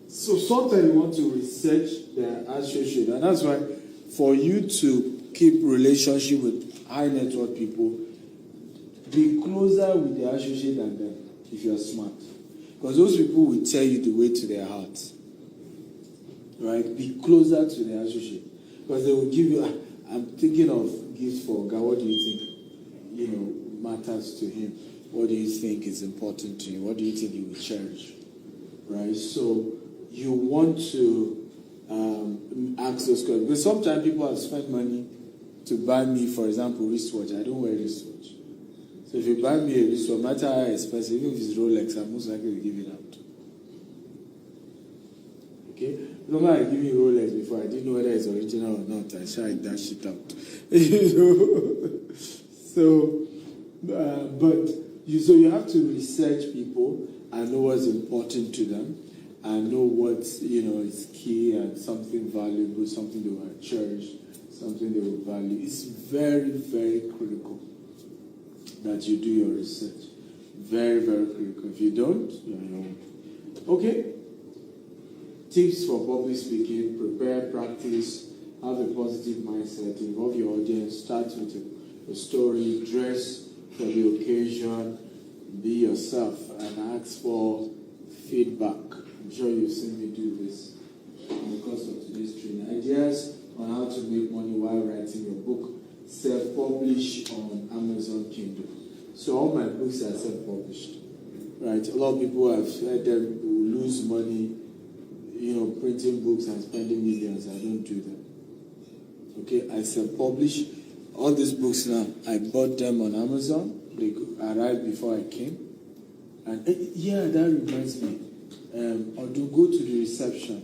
So sometimes you want to research the associate, and that's why for you to keep relationship with high net worth people, be closer with the associate than them if you're smart. Because those people will tell you the way to their hearts. Right? Be closer to the associate. Because they will give you, I'm thinking of gifts for God. What do you think, matters to him? What do you think is important to him? What do you think he will cherish? Right? So you want to ask those questions. Because sometimes people have spent money to buy me, for example, wristwatch. I don't wear wristwatch. So if you buy me a wristwatch, no matter how expensive, even if it's Rolex, I'm most likely to give it out. Okay? Remember I give you Rolex before, I didn't know whether it's original or not. I tried that shit out. So you have to research people and know what's important to them and know what is key and something valuable, something they will cherish, something they will value. It's very, very critical that you do your research. Very, very critical. If you don't, you're on your own. Okay? Tips for public speaking: prepare, practice, have a positive mindset, involve your audience, start with a story, dress for the occasion, be yourself, and ask for feedback. I'm sure you've seen me do this in the course of today's training. Ideas on how to make money while writing your book. Self-publish on Amazon Kindle. So all my books are self-published. Right? A lot of people have heard them lose money, printing books and spending millions. I don't do that. Okay, I self-publish. All these books now, I bought them on Amazon. They arrived before I came. And that reminds me. Or do go to the reception.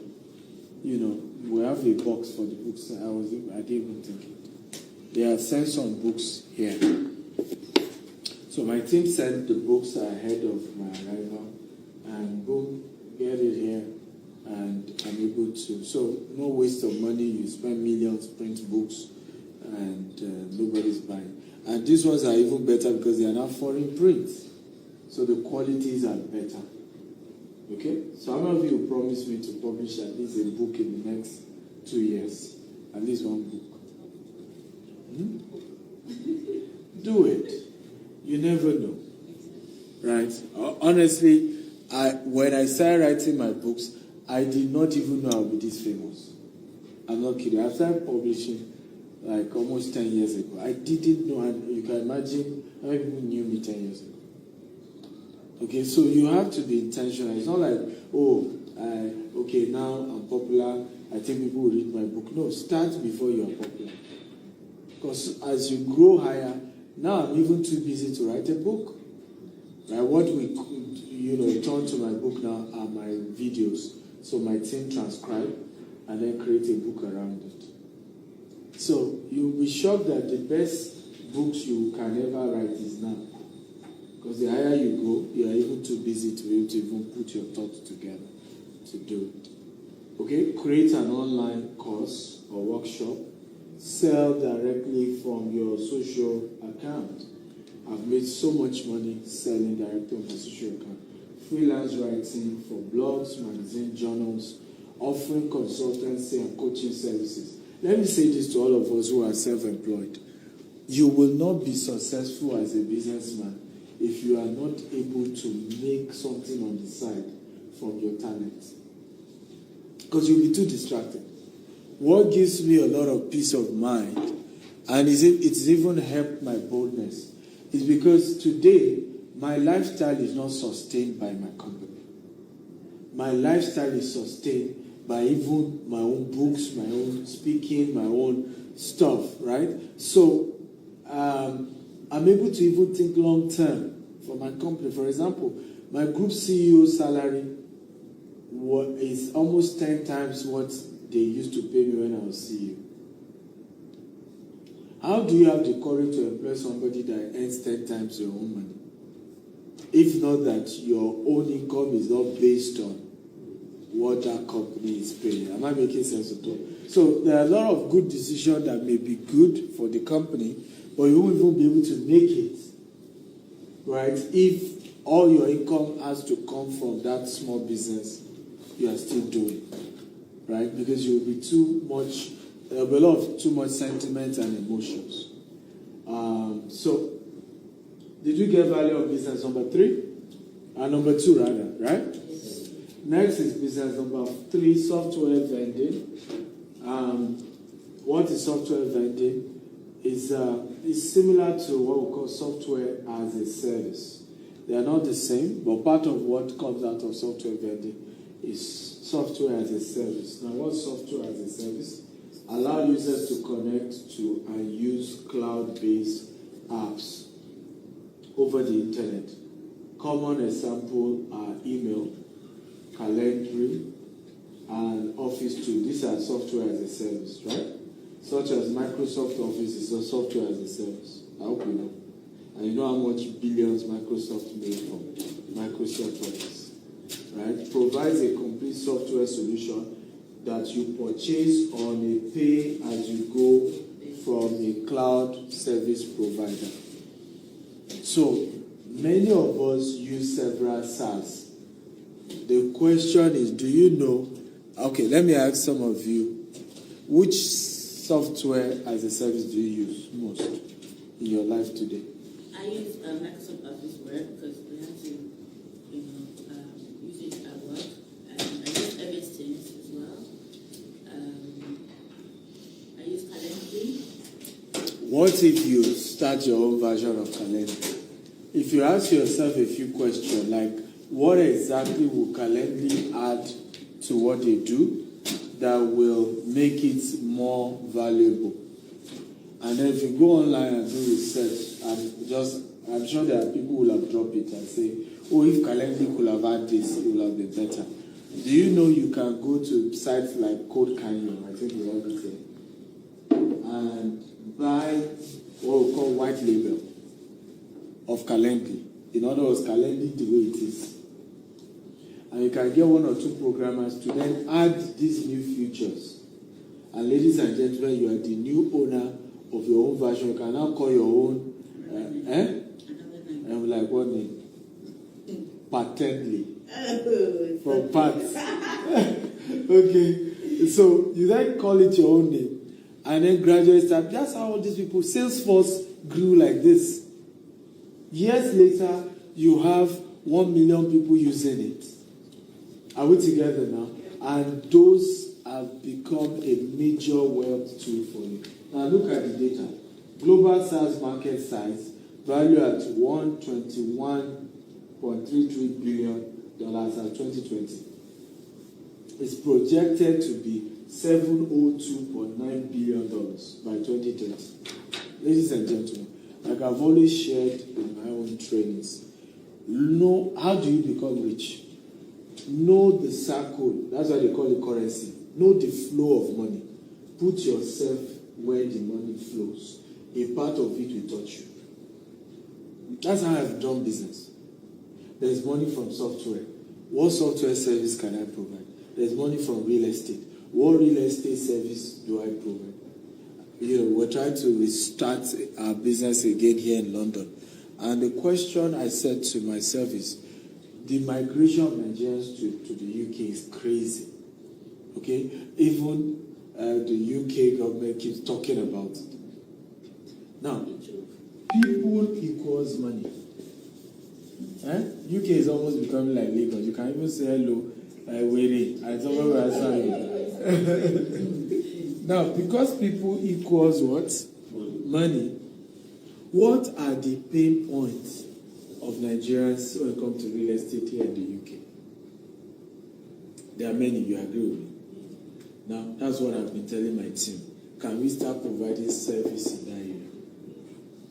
We have a box for the books. I didn't even think it. There are sent some books here. So my team sent the books ahead of my arrival, and boom, get it here, and I'm able to. So no waste of money. You spend millions, print books, and nobody's buying. And these ones are even better because they are now foreign prints, so the qualities are better. Okay, so how many of you promise me to publish at least a book in the next 2 years? At least one book. Do it. You never know. Right? Honestly, when I started writing my books, I did not even know I would be this famous. I'm not kidding. I started publishing like almost 10 years ago. I didn't know, and you can imagine how many people knew me 10 years ago. Okay, so you have to be intentional. It's not like, now I'm popular, I think people will read my book. No, start before you are popular. Because as you grow higher, now I'm even too busy to write a book. Right? What we could, turn to my book now are my videos. So my team transcribe and then create a book around it. So you'll be shocked that the best books you can ever write is now. Because the higher you go, you are even too busy to be able to even put your thoughts together to do it. Okay, create an online course or workshop. Sell directly from your social account. I've made so much money selling directly on my social account. Freelance writing for blogs, magazines, journals, offering consultancy and coaching services. Let me say this to all of us who are self-employed. You will not be successful as a businessman if you are not able to make something on the side from your talent. Because you'll be too distracted. What gives me a lot of peace of mind, and it's even helped my boldness, is because today, my lifestyle is not sustained by my company. My lifestyle is sustained by even my own books, my own speaking, my own stuff, right? So, I'm able to even think long term for my company. For example, my group CEO salary is almost 10 times what they used to pay me when I was CEO. How do you have the courage to employ somebody that earns 10 times your own money? If not that your own income is not based on what that company is paying. Am I making sense at all? So there are a lot of good decisions that may be good for the company, but you won't even be able to make it, right, if all your income has to come from that small business you are still doing, right? Because you will be there will be a lot of too much sentiment and emotions. So, did you get value of business number 3? Number 2 rather, right? Yes. Next is business number 3, software vending. What is software vending? Is similar to what we call software as a service. They are not the same, but part of what comes out of software vending is software as a service. Now, what's software as a service? Allow users to connect to and use cloud-based apps over the internet. Common example are email, calendar, and Office 2. These are software as a service, right? Such as Microsoft Office is a software as a service. I hope you know. And you know how much billions Microsoft made from Microsoft Office, right? Provides a complete software solution that you purchase on a pay-as-you-go from a cloud service provider. So, many of us use several SaaS. The question is, do you know? Okay, let me ask some of you, which software as a service do you use most in your life today? I use Microsoft Office Word because we have to, use it at work. I use MS Teams as well. I use Calendly. What if you start your own version of Calendly? If you ask yourself a few questions like, what exactly will Calendly add to what they do that will make it more valuable? And then if you go online and do research, I'm sure there are people who will have dropped it and say, oh, if Calendly could have had this, it would have been better. Do you know you can go to sites like Code Canyon, I think we have it there, and buy what we call white label of Calendly. In other words, Calendly the way it is. And you can get 1 or 2 programmers to then add these new features. And ladies and gentlemen, you are the new owner of your own version. You can now call your own, I'm like, what name? Patently. From parts. Okay. So you then call it your own name. And then gradually start. That's how all these people, Salesforce grew like this. Years later, you have 1 million people using it. Are we together now? And those have become a major wealth tool for you. Now look at the data. Global SaaS market size valued at $121.33 billion at 2020. Is projected to be $702.9 billion by 2030. Ladies and gentlemen, like I've always shared in my own trainings, know how do you become rich? Know the circle. That's why they call it currency. Know the flow of money. Put yourself where the money flows. A part of it will touch you. That's how I've done business. There's money from software. What software service can I provide? There's money from real estate. What real estate service do I provide? We're trying to restart our business again here in London. And the question I said to myself is, the migration of Nigerians to the UK is crazy. Okay? Even the UK government keeps talking about it. Now, people equals money. UK is almost becoming like Lagos. You can even say hello, waiting. I don't know where I saw you. Now, because people equals what? Money. What are the pain points of Nigerians when it comes to real estate here in the UK? There are many, you agree with me? Now, that's what I've been telling my team. Can we start providing service in that area?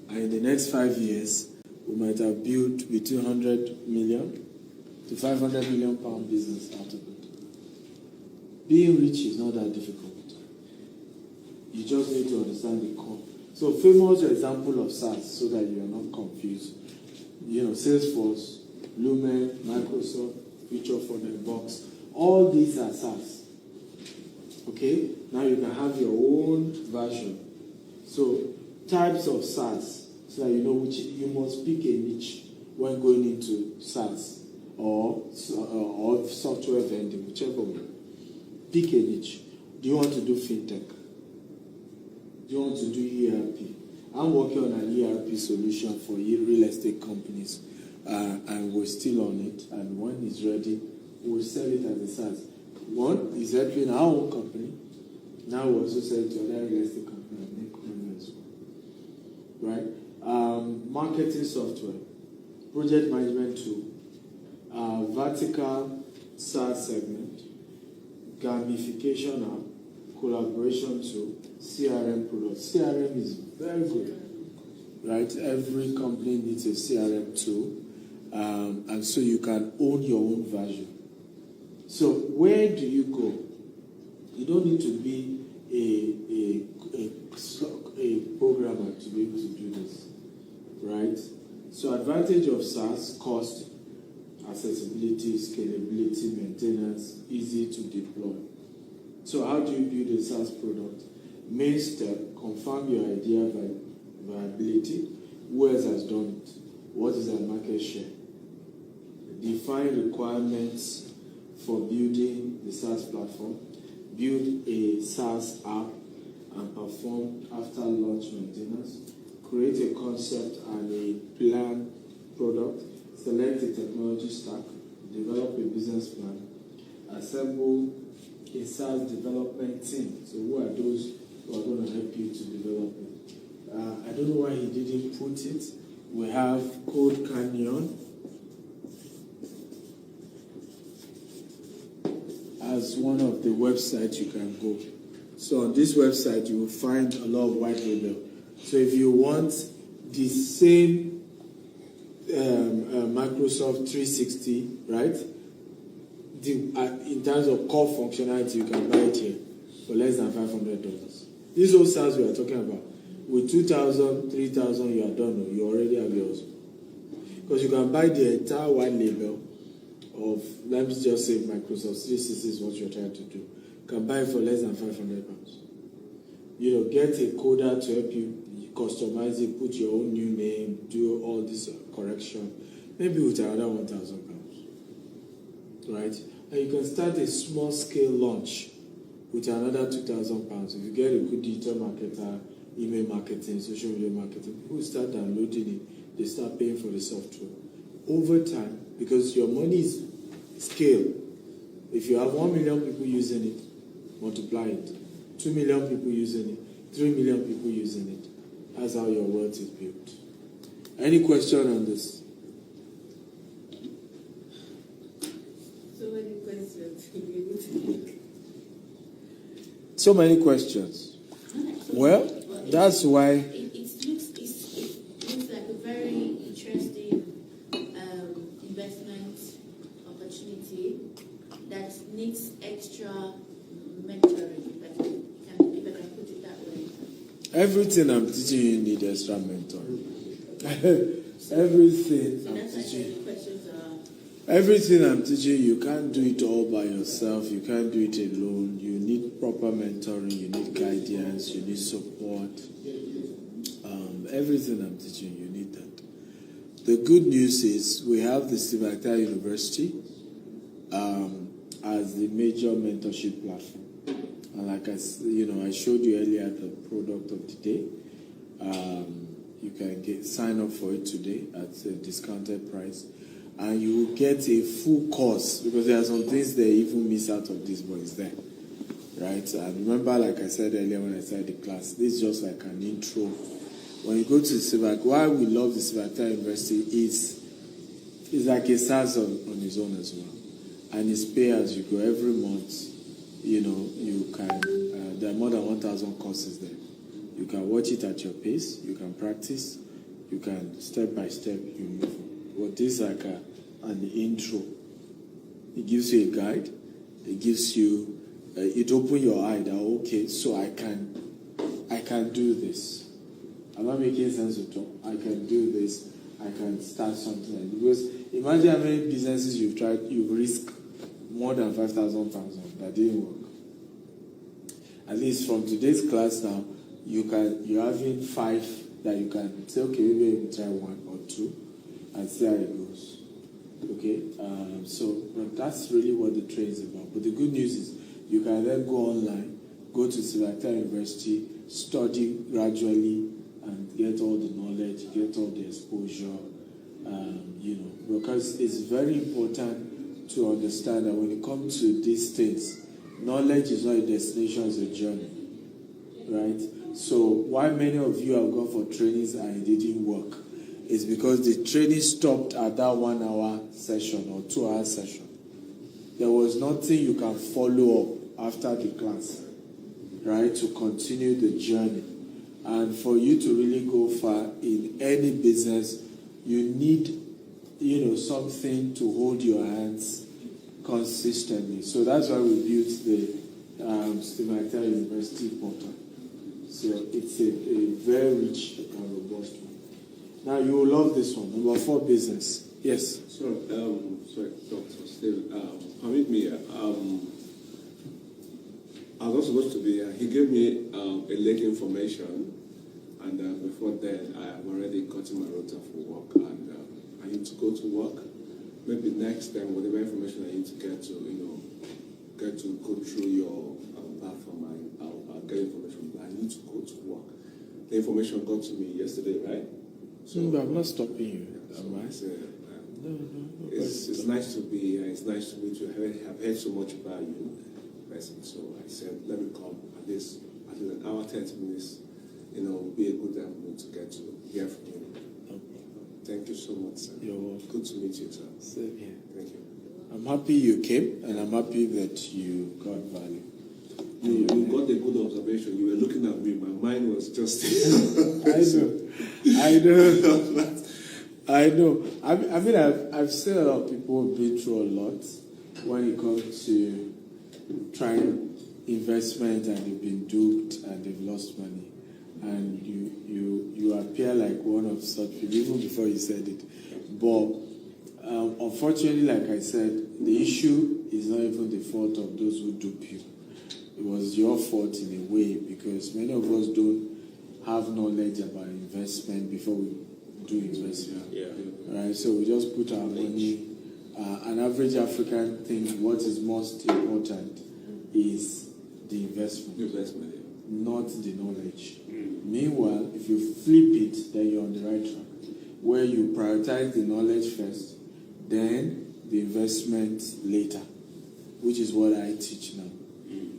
And in the next 5 years, we might have built between 100 million to 500 million pound business out of it. Being rich is not that difficult. You just need to understand the core. So, famous example of SaaS, so that you are not confused. Salesforce, Lumen, Microsoft, Feature for the Box, all these are SaaS. Okay? Now you can have your own version. So, types of SaaS, so that you know which you must pick a niche. when going into SaaS or software vending, whichever one. Pick a niche. Do you want to do fintech? Do you want to do ERP? I'm working on an ERP solution for real estate companies, and we're still on it. And when it's ready, we'll sell it as a SaaS. One is helping our own company. Now we also sell it to other real estate companies and make money as well. Right? Marketing software, project management tool, vertical SaaS segment, gamification app, collaboration tool, CRM product. CRM is very good, right? Every company needs a CRM tool, and so you can own your own version. So where do you go? You don't need to be a programmer to be able to do this, right? So advantage of SaaS: cost, accessibility, scalability, maintenance, easy to deploy. So how do you build a SaaS product? Main step: confirm your idea viability. Who else has done it? What is our market share? Define requirements for building the SaaS platform. Build a SaaS app and perform after launch maintenance. Create a concept and a plan product. Select a technology stack. Develop a business plan. Assemble a SaaS development team. So who are those who are going to help you to develop it? I don't know why he didn't put it. We have Code Canyon as one of the websites you can go. So on this website, you will find a lot of white label. So if you want the same Microsoft 360, right? In terms of core functionality, you can buy it here for less than $500. These old SaaS we are talking about, with $2,000, $3,000, you are done. You already have yours. Because you can buy the entire white label of, let me just say, Microsoft 360 is what you're trying to do. You can buy it for less than £500. Get a coder to help you customize it, put your own new name, do all this correction, maybe with another £1,000, right? And you can start a small scale launch with another £2,000. If you get a good digital marketer, email marketing, social media marketing, people start downloading it, they start paying for the software. Over time, because your money is scale. If you have 1 million people using it, multiply it. 2 million people using it, 3 million people using it. That's how your wealth is built. Any question on this? So many questions. So many questions. Well, that's why. It looks like a very interesting investment opportunity that needs extra mentoring. If I can put it that way. Everything I'm teaching you need extra mentoring. Everything So I'm that's teaching. the questions are. Everything I'm teaching you can't do it all by yourself. You can't do it alone. You need proper mentoring. You need guidance. You need support. Everything I'm teaching you need that. The good news is we have the Sivakta University as the major mentorship platform. And like I showed you earlier, the product of the day. You can sign up for it today at a discounted price, and you will get a full course, because there are some things they even miss out of this, but it's there, right? And remember, like I said earlier when I started the class, this is just like an intro. When you go to Sivak, why we love the Sivakta University is like a SaaS on its own as well, and it's pay as you go every month. You can. There are more than 1,000 courses there. You can watch it at your pace. You can practice. You can step by step. You move on. But this is like an intro. It gives you a guide. It gives you. It opens your eye that okay, so I can do this. I'm not making sense at all. I can do this. I can start something like this. Because imagine how many businesses you've tried. You've risked more than £5,000 on that didn't work. At least from today's class now, you're having 5 that you can say, okay, maybe I can try 1 or 2, and see how it goes. Okay, but that's really what the train is about. But the good news is you can then go online, go to Selecta University, study gradually, and get all the knowledge, get all the exposure, because it's very important to understand that when it comes to these things, knowledge is not a destination, it's a journey, right? So why many of you have gone for trainings and it didn't work is because the training stopped at that 1 hour session or 2 hour session. There was nothing you can follow up after the class, right, to continue the journey. And for you to really go far in any business, you need, something to hold your hands consistently. So that's why we built the Masterclass University portal. So it's a very rich and robust one. Now you will love this one. Number 4, business. Yes. Sorry, Dr. Steve. Permit me. I was supposed to be here. He gave me a late information, and before then, I have already gotten my rota for work, and I need to go to work. Maybe next time, whatever information I need to get to go through your platform, I'll get information. But I need to go to work. The information got to me yesterday, right? So I'm not stopping you. So I said, No. it's nice to be here. It's nice to meet you. I've heard so much about you, person. So I said, let me come at least an hour, 30 minutes. Will be a good time for me to get to hear from you. Thank you so much, sir. You're welcome. Good to meet you, sir. Same here. Thank you. I'm happy you came, and I'm happy that you got value. You got a good observation. You were looking at me. My mind was just... I know. I mean, I've seen a lot of people who've been through a lot when it comes to trying investment, and they've been duped and they've lost money. And you appear like one of such people, even before you said it. But unfortunately, like I said, the issue is not even the fault of those who dupe you. It was your fault in a way, because many of us don't have knowledge about investment before we do investment. Yeah. Right? So we just put our money. An average African thinks what is most important is the investment, not the knowledge. Meanwhile, if you flip it, then you're on the right track, where you prioritize the knowledge first, then the investment later, which is what I teach now.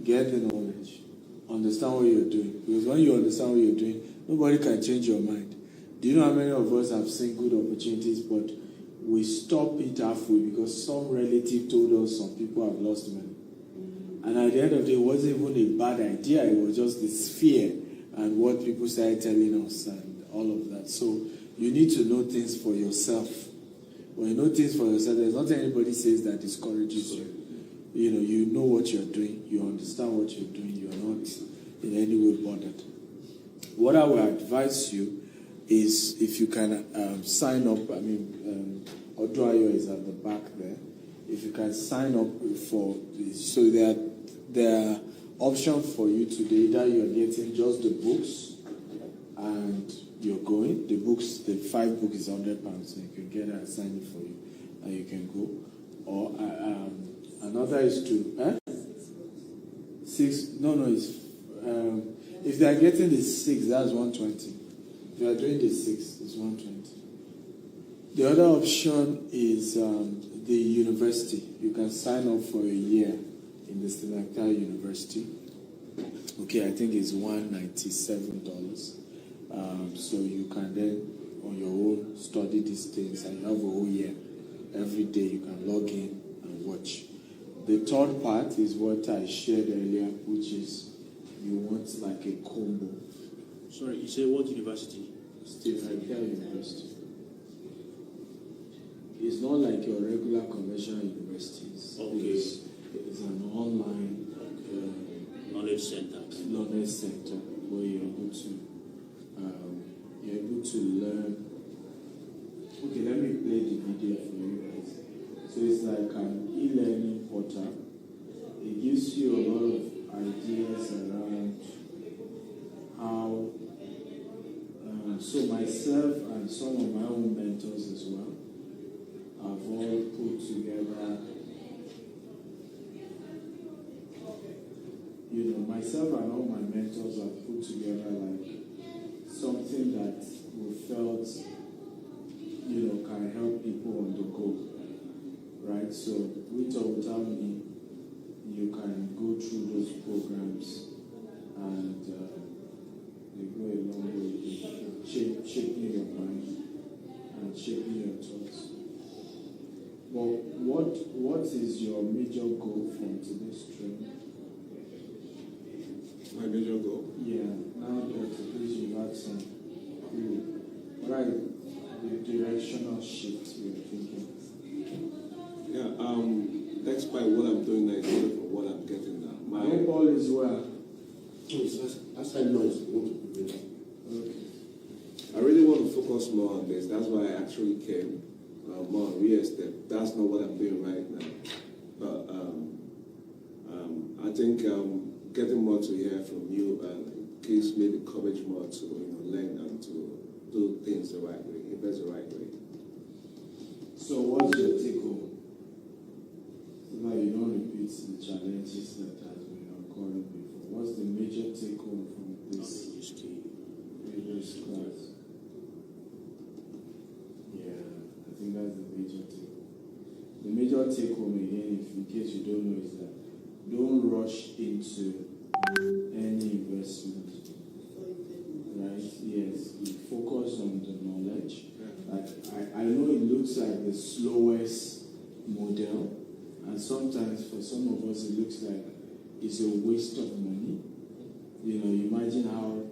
Get the knowledge, understand what you're doing, because when you understand what you're doing, nobody can change your mind. Do you know how many of us have seen good opportunities, but we stop it halfway because some relative told us some people have lost money? And at the end of the day, it wasn't even a bad idea. It was just this fear and what people started telling us and all of that. So you need to know things for yourself. When you know things for yourself, there's nothing anybody says that discourages you. You know what you're doing. You understand what you're doing. You're not in any way bothered. What I would advise you is, if you can sign up. Oduayo is at the back there. If you can sign up for this, so there are options for you today. Either you're getting just the books and you're going. The books, the 5 books is £100, so you can get it and sign it for you, and you can go. Or another is to 6. No, it's if they are getting the 6, that's 120. If you are doing the 6, it's 120. The other option is the university. You can sign up for a year in the Selecta University. Okay, I think it's $197. So you can then, on your own, study these things, and you have a whole year. Every day you can log in and watch. The third part is what I shared earlier, which is you want like a combo. Sorry, you say what university? Selecta University. It's not like your regular conventional universities. Okay. It's an online Knowledge center. knowledge center where you're able to learn. Okay, let me play the video for you guys. So it's like an e-learning portal. It gives you a lot of ideas around how. So myself and some of my own mentors as well, have all put together. You know, myself and all my mentors have put together like something that we felt, you know, can help people on the go, right? So with or without me, you can go through those programs and they go a long way in shaping your mind and shaping your thoughts. Well, what is your major goal from today's training? My major goal? Yeah, now that at least you've had some clue, what are the directional shifts you're thinking? Yeah, despite what I'm doing now is different from what I'm getting now. I hope all is well. Outside noise, want to prevent it. Okay. I really want to focus more on this. That's why I actually came more on real estate. That's not what I'm doing right now. But I think getting more to hear from you gives me the courage more to learn and to do things the right way, invest the right way. So what's your take home? So that you don't repeat the challenges that has been occurring before. What's the major take home from this previous class? Yeah, I think that's the major take home. The major take home again, if in case you don't know, is that don't rush into any investment. Right? Yes, you focus on the knowledge. Like I know it looks like the slowest model, and sometimes for some of us it looks like it's a waste of money. You know, imagine how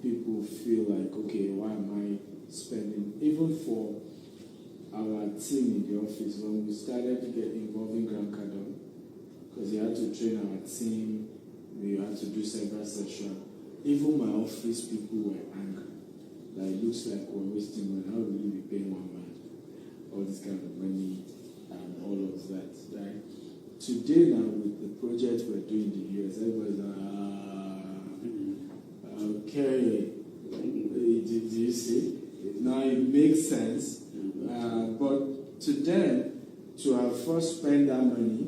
people feel like, okay, why am I spending? Even for our team in the office, when we started to get involved in Grand Cardone, because you had to train our team, we had to do several sessions. Even my office people were angry. Like, it looks like we're wasting money. How will we be paying one man all this kind of money and all of that, right? Today now, with the project we're doing in the US, everybody's like, okay, did you see? Now it makes sense, but to them, to have first spent that money,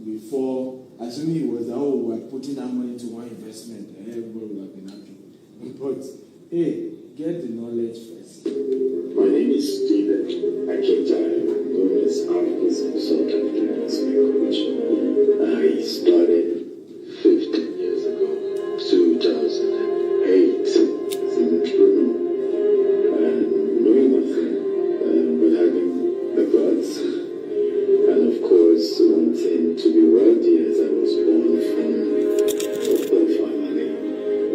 before, assuming it was that, we're putting that money to one investment, and everybody would have been happy. But, hey, get the knowledge first. My name is Steven Akintai, known as Africa's consultant and investment coach. I started 15 years ago, 2008, as an entrepreneur, knowing nothing, but having the guts, and of course wanting to be wealthy, as I was born from a poor family.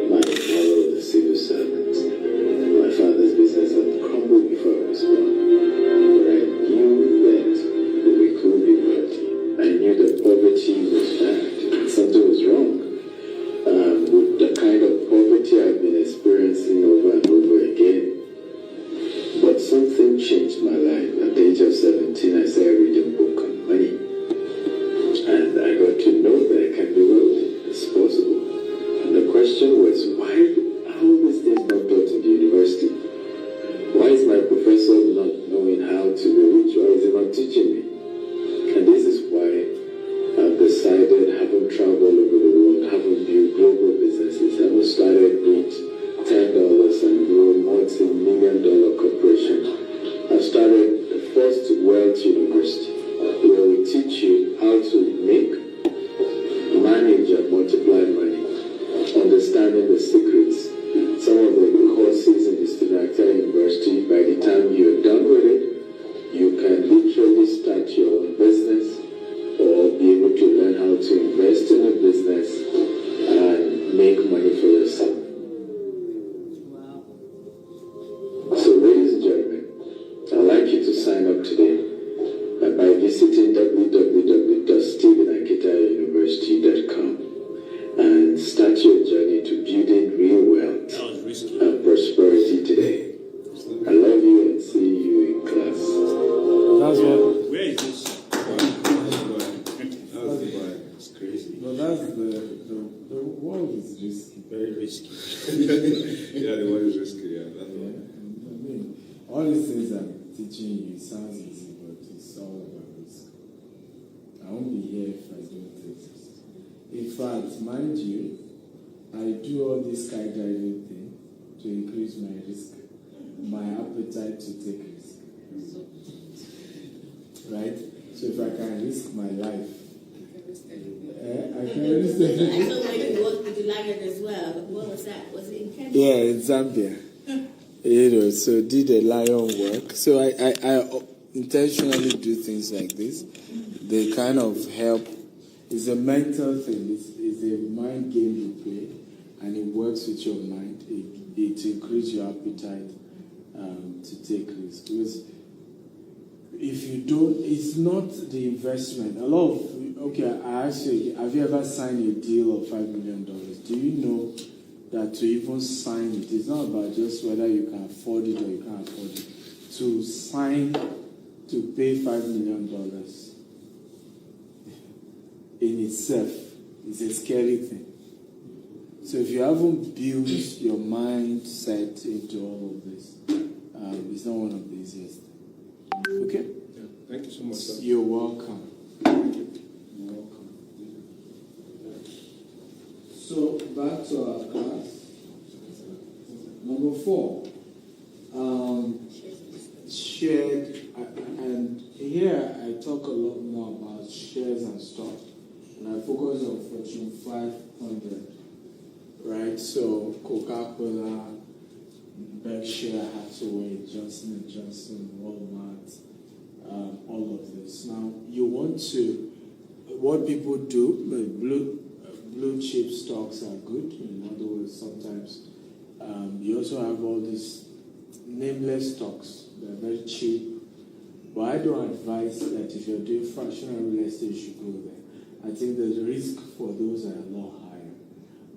My father was a civil servant. My father's business had crumbled before I was born. But I knew that we could be wealthy. I knew that poverty was fact. Something was wrong with the kind of poverty I've been experiencing over and over again. But something changed my life. At the age of 17, I started reading a book on money. And I got to know that I can be wealthy. It's possible. And the question was, why are all these things not taught in the university? Why is my professor not knowing how to be rich? Why is he not teaching me? And this is why I've decided, having traveled all over the world, having built global businesses, having started with $10 and grew multi-million-dollar corporation. I've started the first Wealth University, where we teach you how to make, manage, and multiply money, understanding the secrets. Some of the courses in the student university, by the time you're done with it, you can literally start your own business or be able to learn how to invest in a business and make money for yourself. Wow. So, ladies and gentlemen, I'd like you to sign up today by visiting www.stevenakitauniversity.com and start your journey to building real wealth That was risky. and prosperity today. I love you and see you in class. That's what. Where is this? It's crazy. But that's the world is risky. Very risky. Yeah, the one is risky. Yeah, that's Yeah. right. I mean, all these things are teaching you. It sounds easy, but it's all about risk. I won't be here if I don't take risk. In fact, mind you, I do all this skydiving thing to increase my risk, my appetite to take risk. Right? So if I can risk my life, I can risk I it. saw when you worked with the lion as well. What was that? Was it in Kenya? Yeah, in Zambia. So did a lion work. So I intentionally do things like this. They kind of help. It's a mental thing. It's a mind game you play, and it works with your mind. It increases your appetite to take risks. Because if you don't, it's not the investment. I ask you, have you ever signed a deal of $5 million? Do you know that to even sign it, it's not about just whether you can afford it or you can't afford it. To sign, to pay $5 million in itself is a scary thing. So if you haven't built your mindset into all of this, it's not one of the easiest. Okay? Yeah. Thank you so much, sir. You're welcome. You're welcome. So back to our class. Number 4. Shared, and here I talk a lot more about shares and stock, and I focus on Fortune 500, right? So Coca-Cola, Berkshire Hathaway, Johnson & Johnson, Walmart, all of this. Now, you want to, what people do, blue chip stocks are good. In other words, sometimes you also have all these nameless stocks. They're very cheap. But I don't advise that if you're doing fractional real estate, you should go there. I think the risk for those are a lot higher.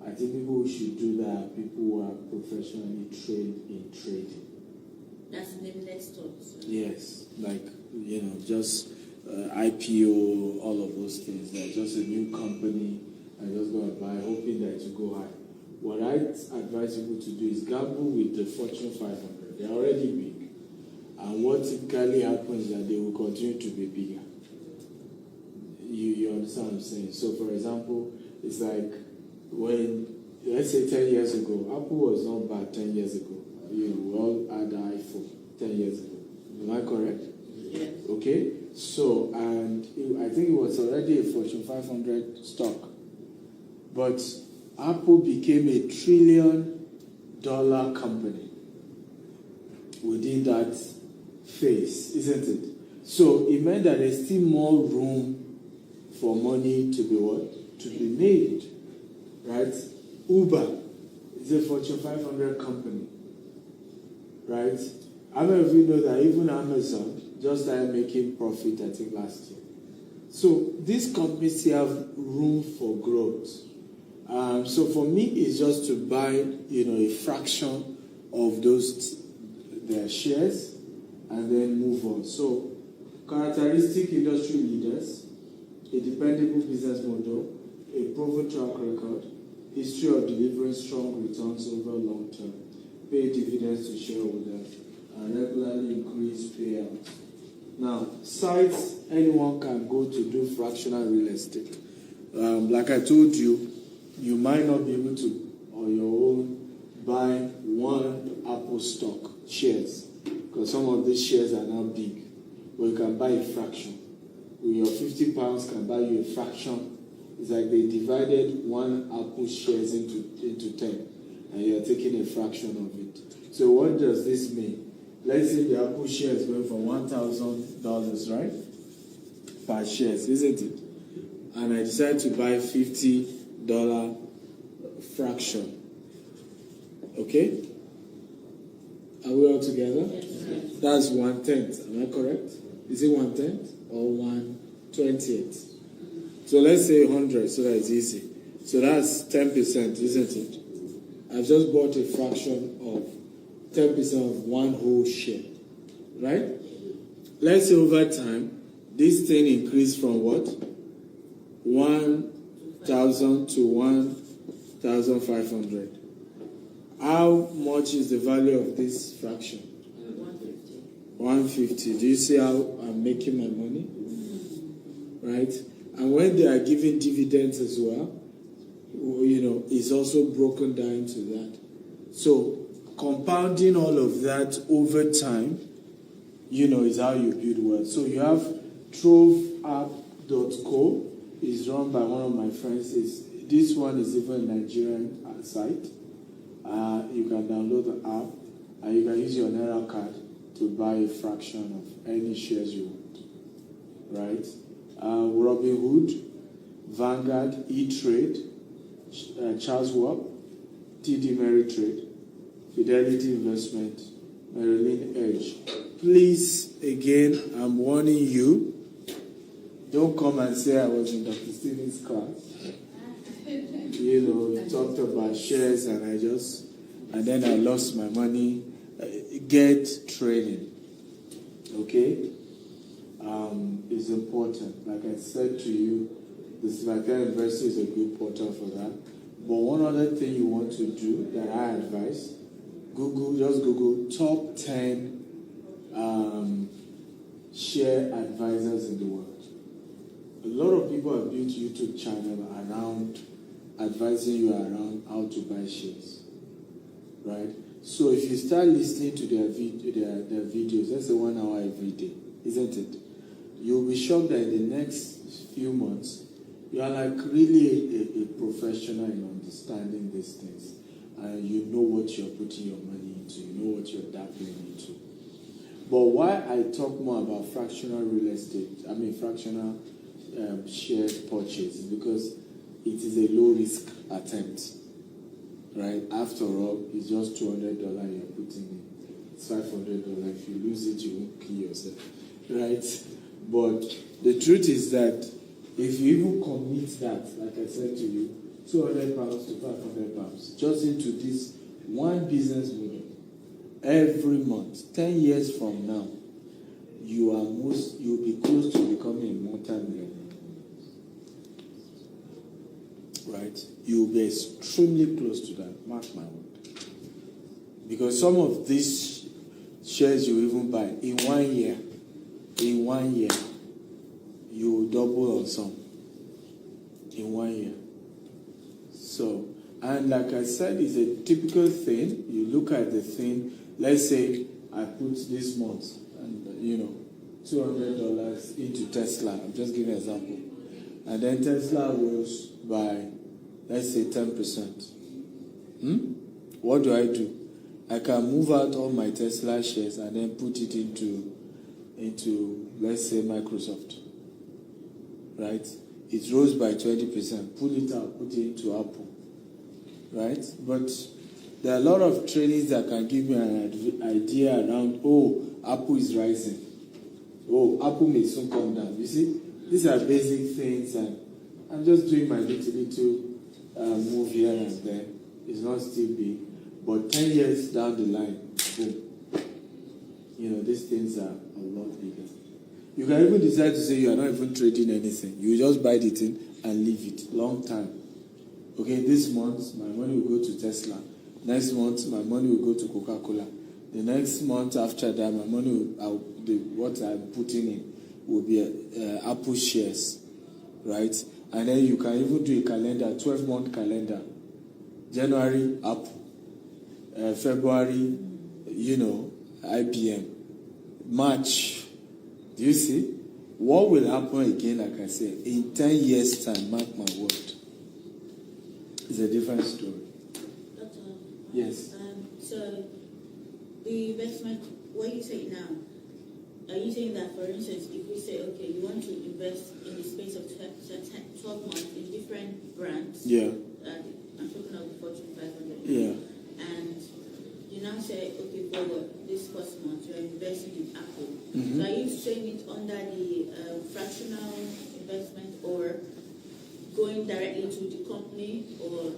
I think people who should do that are people who are professionally trained in trading. That's nameless stocks. Yes, like, just IPO, all of those things. They're just a new company and just go and buy, hoping that it will go high. What I advise people to do is gamble with the Fortune 500. They're already big. And what typically happens is that they will continue to be bigger. You understand what I'm saying? So, for example, it's like when, let's say 10 years ago, Apple was not bad 10 years ago. We all had the iPhone 10 years ago. Am I correct? Yes. Okay? So, and I think it was already a Fortune 500 stock. But Apple became a $1 trillion company within that phase, isn't it? So it meant that there's still more room for money to be what? To be made. Right? Uber is a Fortune 500 company. Right? How many of you know that even Amazon just started making profit, I think, last year? So these companies still have room for growth. So for me, it's just to buy, a fraction of their shares and then move on. So characteristic industry leaders, a dependable business model, a proven track record, history of delivering strong returns over long term, pay dividends to shareholders, and regularly increase payouts. Now, sites anyone can go to do fractional real estate. Like I told you, you might not be able to, on your own, buy one Apple stock shares, because some of these shares are now big. But you can buy a fraction. With your £50 can buy you a fraction. It's like they divided one Apple shares into 10, and you're taking a fraction of it. So what does this mean? Let's say the Apple share is going for $1,000, right? Per shares, isn't it? And I decide to buy $50 fraction. Okay? Are we all together? Yes. That's 1/10. Am I correct? Is it 1/10 or 1/20th? So let's say 100 so that it's easy. So that's 10%, isn't it? I've just bought a fraction of 10% of one whole share. Right? Let's say over time, this thing increased from what? 1,000 to 1,500. How much is the value of this fraction? 150. 150. Do you see how I'm making my money? Right? And when they are giving dividends as well, it's also broken down to that. So compounding all of that over time, is how you build wealth. So you have troveapp.co, is run by one of my friends. This one is even a Nigerian site. You can download the app and you can use your Naira card to buy a fraction of any shares you want. Right? Robinhood, Vanguard, E-Trade, Charles Schwab, TD Ameritrade, Fidelity Investment, Marilyn Edge. Please, again, I'm warning you, don't come and say I was in Dr. Stephen's class. We talked about shares and then I lost my money. Get training. Okay? It's important. Like I said to you, the Slovakia University is a good portal for that. But one other thing you want to do that I advise, just Google top 10 share advisors in the world. A lot of people have built YouTube channel around advising you around how to buy shares, right? So if you start listening to their videos, that's 1 hour every day, isn't it? You'll be shocked that in the next few months, you are like really a professional in understanding these things, and you know what you're putting your money into, you know what you're dabbling into. But why I talk more about fractional share purchase is because it is a low risk attempt, right? After all, it's just $200 you're putting in. It's $500. If you lose it, you won't kill yourself, right? But the truth is that if you even commit that, like I said to you, £200 to £500 just into this one business model every month, 10 years from now, you'll be close to becoming a multi-millionaire. Right? You'll be extremely close to that, mark my word. Because some of these shares you even buy in 1 year, you will double on some in 1 year. So, and like I said, it's a typical thing. You look at the thing, let's say I put this month and $200 into Tesla. I'm just giving an example. And then Tesla rose by, let's say, 10%. What do? I can move out all my Tesla shares and then put it into let's say, Microsoft. Right? It rose by 20%. Pull it out, put it into Apple. Right? But there are a lot of trainings that can give me an idea around, Apple is rising. Apple may soon come down. You see? These are basic things, and I'm just doing my little move here and there. It's not still big. But 10 years down the line, boom. These things are a lot bigger. You can even decide to say you are not even trading anything. You just buy the thing and leave it. Long time. Okay, this month, my money will go to Tesla. Next month, my money will go to Coca-Cola. The next month after that, my money what I'm putting in will be Apple shares. Right? And then you can even do a calendar, 12-month calendar. January, Apple. February, IBM. March, do you see? What will happen again, like I said, in 10 years' time, mark my word. It's a different story. Doctor? Yes. So, the investment, what you say now, are you saying that, for instance, if we say, okay, you want to invest in the space of 12 months in different brands? Yeah. I'm talking of the Fortune 500. Yeah. And you now say, okay, for this first month, you're investing in Apple. Mm-hmm. So are you saying it under the fractional investment, or going directly to the company, or?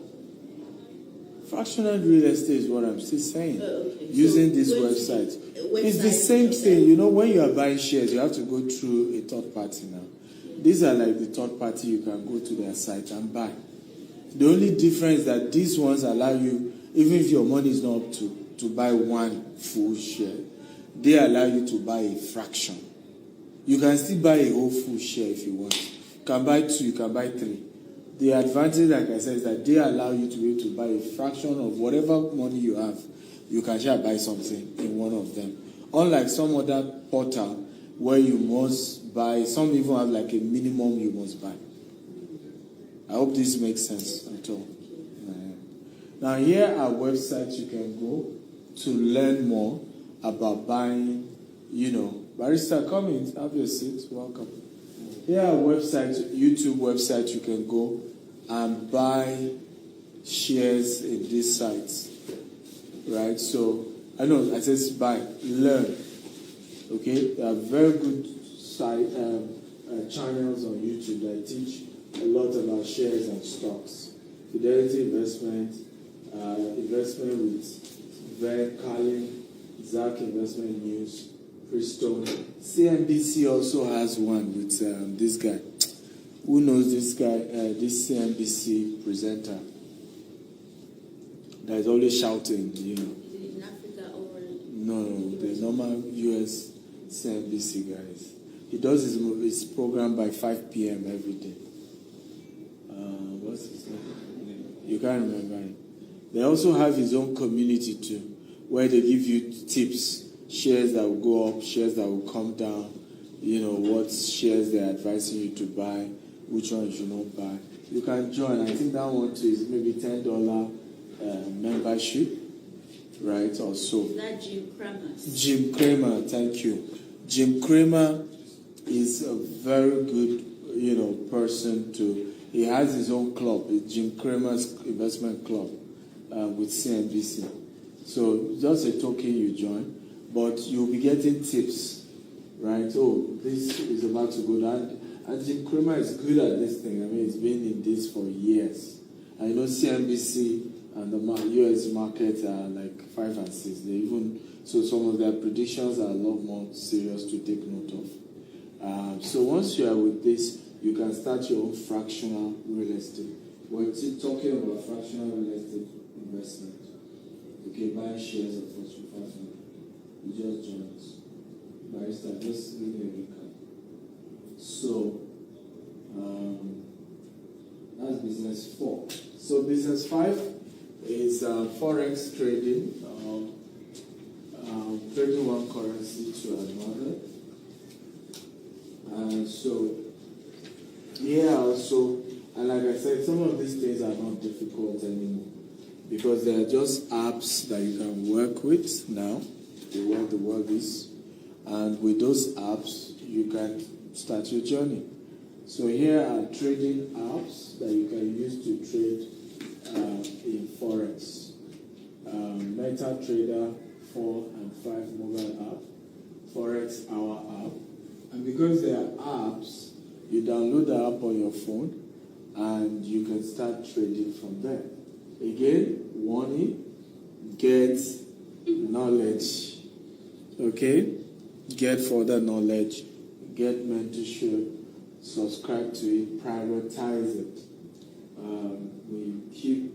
Fractional real estate is what I'm still saying. Okay. Using so this website. It's the same thing. When you are buying shares, you have to go through a third party now. Yeah. These are like the third party you can go to their site and buy. The only difference is that these ones allow you, even if your money is not up to buy one full share, they allow you to buy a fraction. You can still buy a whole full share if you want. You can buy 2, you can buy 3. The advantage, like I said, is that they allow you to be able to buy a fraction of whatever money you have. You can just buy something in one of them. Unlike some other portal where you must buy, some even have like a minimum you must buy. I hope this makes sense at all. Now here are websites you can go to learn more about buying, Barrister, come in, have your seat, welcome. Here are websites, YouTube websites you can go and buy shares in these sites, right? So, I said buy, learn, okay? There are very good channels on YouTube that teach a lot about shares and stocks. Fidelity Investment, investment with Ver Carlin, Zach Investment News, Freestone. CNBC also has one with this guy. Who knows this guy? This CNBC presenter that is always shouting, Is it in Africa or? No, the normal US CNBC guys. He does his program by 5 p.m. every day. What's his name? You can't remember him. They also have his own community too, where they give you tips. Shares that will go up, shares that will come down, what shares they're advising you to buy, which one you should not buy. You can join. I think that one too is maybe $10 membership, right, or so. Is that Jim Cramer? Jim Cramer, thank you. Jim Cramer is a very good, person to. He has his own club, it's Jim Cramer's Investment Club with CNBC. So just a token you join. But you'll be getting tips, right? Oh, this is about to go down. And Jim Cramer is good at this thing. I mean, he's been in this for years. I know CNBC and the US market are like 5 and 6. So some of their predictions are a lot more serious to take note of. So once you are with this, you can start your own fractional real estate. We're talking about fractional real estate investment. Okay, buying shares of Fortune 500. You just joined. Barrister, just give me a recap. So, that's business 4. So, business 5 is forex trading, trading one currency to another. And so, and like I said, some of these things are not difficult anymore because they are just apps that you can work with now. The way the world is, and with those apps you can start your journey. So here are trading apps that you can use to trade in forex. MetaTrader 4 and 5 mobile app, Forex Hour app, and because they are apps, you download the app on your phone and you can start trading from there. Again, warning: get knowledge. Okay? Get further knowledge, get mentorship, subscribe to it, prioritize it. We keep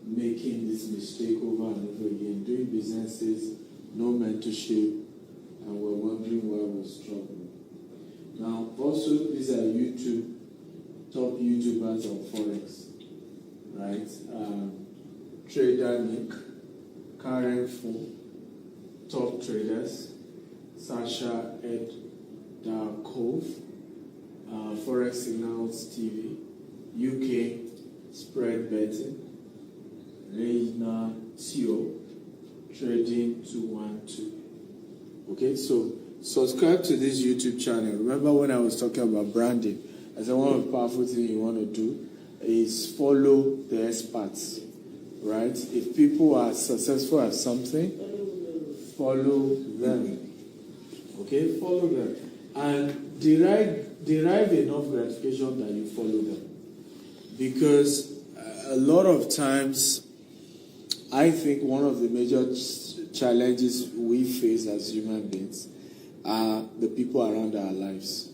making this mistake over and over again, doing businesses, no mentorship, and we're wondering why we're struggling. Now, also, these are top YouTubers on Forex, right? Trader Nick, Karen Fu, top traders, Sasha Ed Darkov, Forex Signals TV, UK Spread Betting, Reina Tio, Trading 212. Okay, so subscribe to this YouTube channel. Remember when I was talking about branding? I said one of the powerful things you want to do is follow the experts, right? If people are successful at something, follow them. Okay, follow them. And derive enough gratification that you follow them. Because a lot of times, I think one of the major challenges we face as human beings are the people around our lives.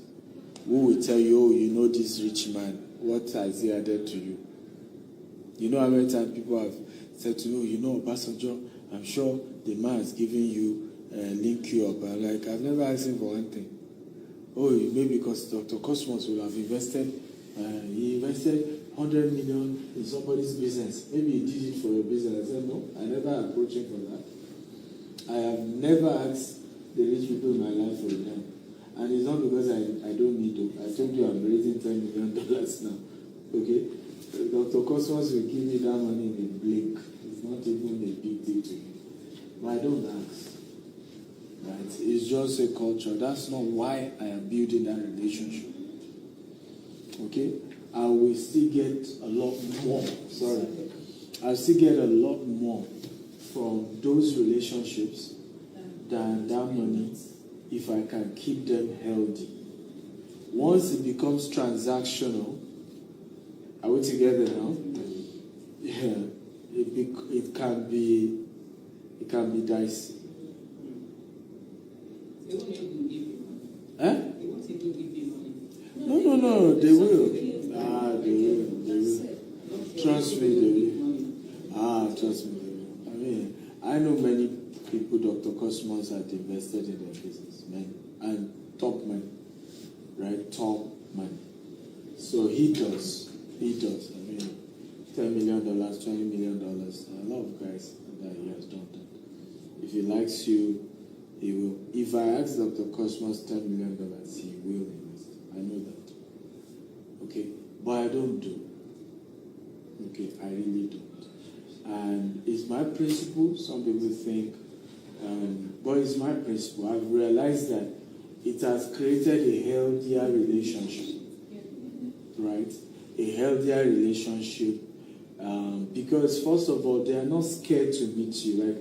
Who will tell you, oh, you know this rich man, what has he added to you? You know how many times people have said to you, you know, Obasanjo, I'm sure the man has given you link you up. I'm like, I've never asked him for one thing. Oh, maybe because Dr. Cosmos will have invested, he invested 100 million in somebody's business. Maybe he did it for your business. I said, no, I never approached him for that. I have never asked the rich people in my life for them. And it's not because I don't need to. I told you I'm raising $10 million now. Okay? Dr. Cosmos will give me that money in a blink. It's not even a big deal to me. But I don't ask. Right? It's just a culture. That's not why I am building that relationship. Okay? I will still get a lot more. Sorry. I'll still get a lot more from those relationships than that money if I can keep them healthy. Once it becomes transactional, are we together now? Yeah, it can be dicey. They won't even give you money. Eh? They won't even give you money. No, they will. They will. Trust me, they will. Trust me, they will. I mean, I know many people Dr. Cosmos had invested in their business, men, and top men, right? Top men. So he does. I mean, $10 million, $20 million. A lot of guys that he has done that. If he likes you, he will. If I ask Dr. Cosmos $10 million, he will invest. I know that. Okay? But I don't do. Okay? I really don't. And it's my principle. Some people think, but it's my principle. I've realized that it has created a healthier relationship. Right? A healthier relationship. Because first of all, they are not scared to meet you. Like,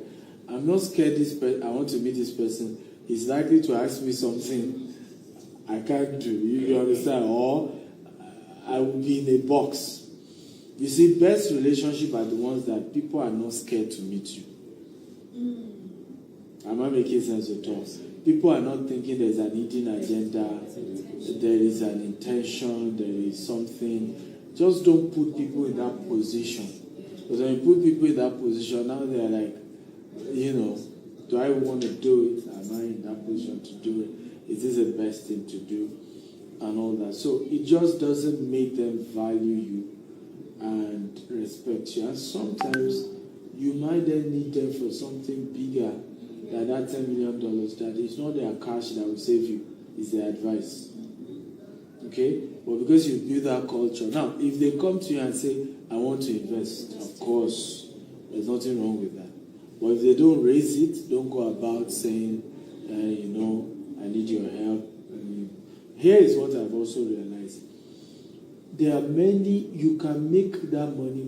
I'm not scared I want to meet this person. He's likely to ask me something I can't do. You understand? Or I will be in a box. You see, best relationship are the ones that people are not scared to meet you. Am I making sense at all? People are not thinking there's an hidden agenda, there is an intention, there is something. Just don't put people in that position. Because when you put people in that position, now they're like, do I want to do it? Am I in that position to do it? Is this the best thing to do? And all that. So it just doesn't make them value you and respect you. And sometimes you might then need them for something bigger than that $10 million. That is not their cash that will save you, it's their advice. Okay? But because you build that culture. Now, if they come to you and say, I want to invest, of course, there's nothing wrong with that. But if they don't raise it, don't go about saying, I need your help. Here is what I've also realized. There are you can make that money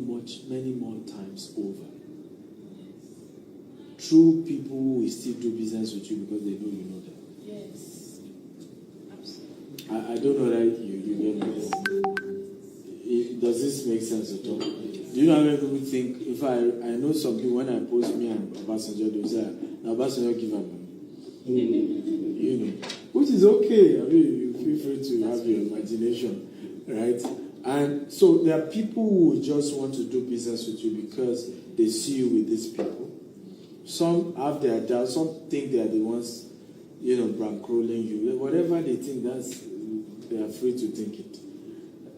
many more times over. True people who will still do business with you because they know you know them. Yes. Absolutely. I don't know that you get this. Does this make sense at all? Do you know how many people think, if I know some people, when I post me and Obasanjo, they will say, now Obasanjo give them money. Which is okay. I mean, you feel free to have your imagination, right? And so there are people who just want to do business with you because they see you with these people. Some have their doubts. Some think they are the ones, bankrolling you. Whatever they think, they are free to think it.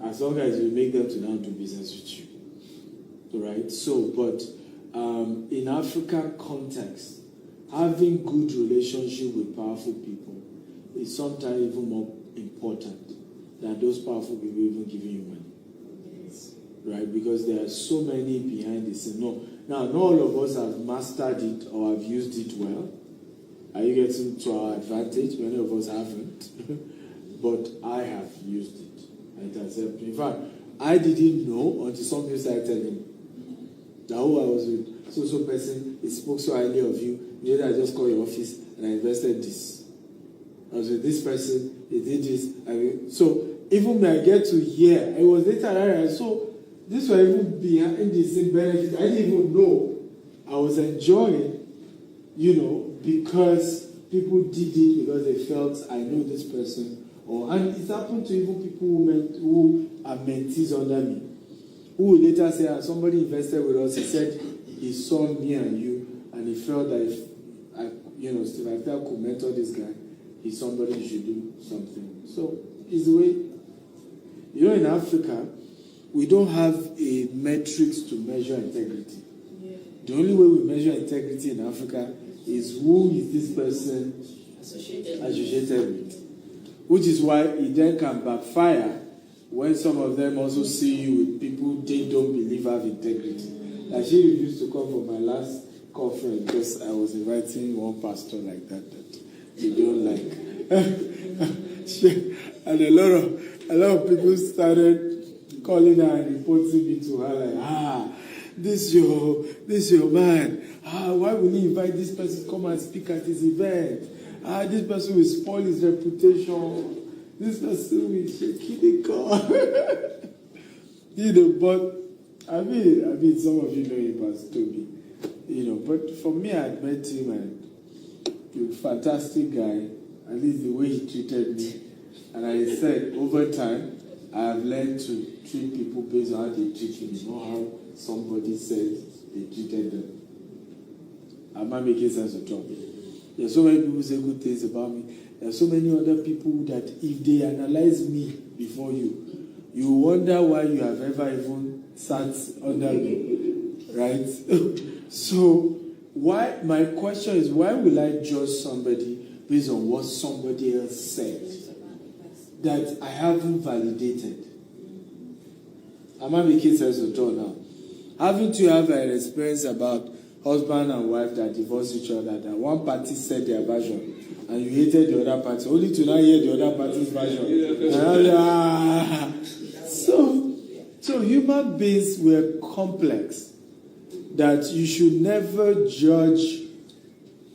As long as you make them to now do business with you. Right? So, but in African context, having good relationship with powerful people is sometimes even more important than those powerful people even giving you money. Yes. Right? Because there are so many behind the scene. Now, not all of us have mastered it or have used it well. Are you getting to our advantage? Many of us haven't. But I have used it. And it has helped me. In fact, I didn't know until somebody started telling me that who I was with. So person, he spoke so highly of you. You know, I just called your office and I invested this. I was with this person, he did this. So even when I get to hear, it was later I saw this was even behind the same benefit. I didn't even know. I was enjoying, because people did it because they felt I know this person. And it happened to even people who are mentees under me, who will later say, somebody invested with us. He said he saw me and you, and he felt that Steve Adler could mentor this guy. He's somebody who should do something. So it's the way. In Africa, we don't have a metrics to measure integrity. Yeah. The only way we measure integrity in Africa is who is this person Associated. associated with. Which is why it then can backfire when some of them also see you with people they don't believe have integrity. Like she refused to come for my last conference because I was inviting one pastor like that they don't like. And a lot of people started calling her and reporting me to her like, this your man. Why will he invite this person to come and speak at his event? This person will spoil his reputation. This person will shake the car. But I mean, some of you know him as Toby. But for me, I met him and he's a fantastic guy. At least the way he treated me. And I said, over time, I have learned to treat people based on how they treat me, not how somebody says they treated them. Am I making sense of talk? There are so many people who say good things about me. There are so many other people that if they analyze me before you, you wonder why you have ever even sat under me. Right? So, my question is, why will I judge somebody based on what somebody else said that I haven't validated? Am I making sense of talk now? Haven't you ever an experience about husband and wife that divorced each other, that one party said their version and you hated the other party, only to now hear the other party's version? So human beings were complex, that you should never judge,